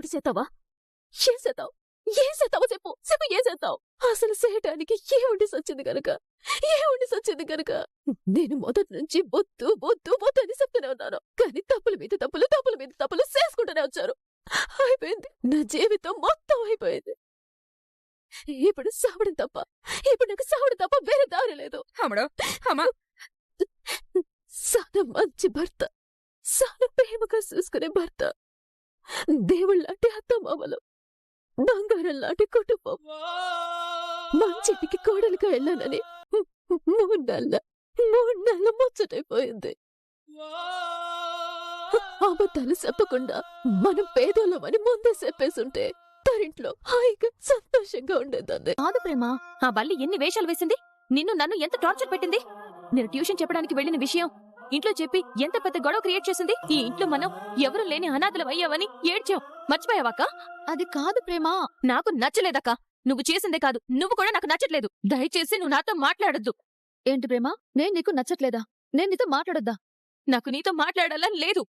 ఒకటి చేస్తావా? ఏం చేస్తావు? ఏం చేస్తావో చెప్పు. చెప్పు ఏం చేస్తావు? అసలు చేయటానికి ఏముండి గనక నేను మొదటి నుంచి బొద్దు బొద్దు బొద్దు అని చెప్తూనే ఉన్నాను. కానీ తప్పుల మీద తప్పులు చేసుకుంటూనే వచ్చారు. అయిపోయింది. నా జీవితం మొత్తం అయిపోయింది. ఇప్పుడు నాకు సావడం తప్ప వేరే దారి లేదు. చాలా మంచి భర్త, చాలా ప్రేమగా చూసుకునే భర్త, దేవుళ్ళంటి అత్తమామలు, బంగారం లాంటి కుటుంబం, మంచిటికి కోడలుగా వెళ్ళానని 3 నెలల ముచ్చటైపోయింది. అబద్ధాలు చెప్పకుండా మనం పేదోళ్ళమని ముందే చెప్పేసుంటే తరింట్లో హాయిగా సంతోషంగా ఉండేదాన్ని. కాదు ప్రేమ, ఆ బల్లి ఎన్ని వేషాలు వేసింది, నిన్ను నన్ను ఎంత టార్చర్ పెట్టింది. నేను ట్యూషన్ చెప్పడానికి వెళ్లిన విషయం ఇంట్లో చెప్పి ఎంత పెద్ద గొడవ క్రియేట్ చేసింది. ఈ ఇంట్లో మనం ఎవరు లేని అనాథలం అయ్యావని ఏడ్చావు. మర్చిపోయావాక? అది కాదు ప్రేమ, నాకు నచ్చలేదక్క. నువ్వు చేసిందే కాదు, నువ్వు కూడా నాకు నచ్చట్లేదు. దయచేసి నువ్వు నాతో మాట్లాడొద్దు. ఏంటి ప్రేమ, నేను నీకు నచ్చట్లేదా? నేను నీతో మాట్లాడొద్దా? నాకు నీతో మాట్లాడాలని లేదు.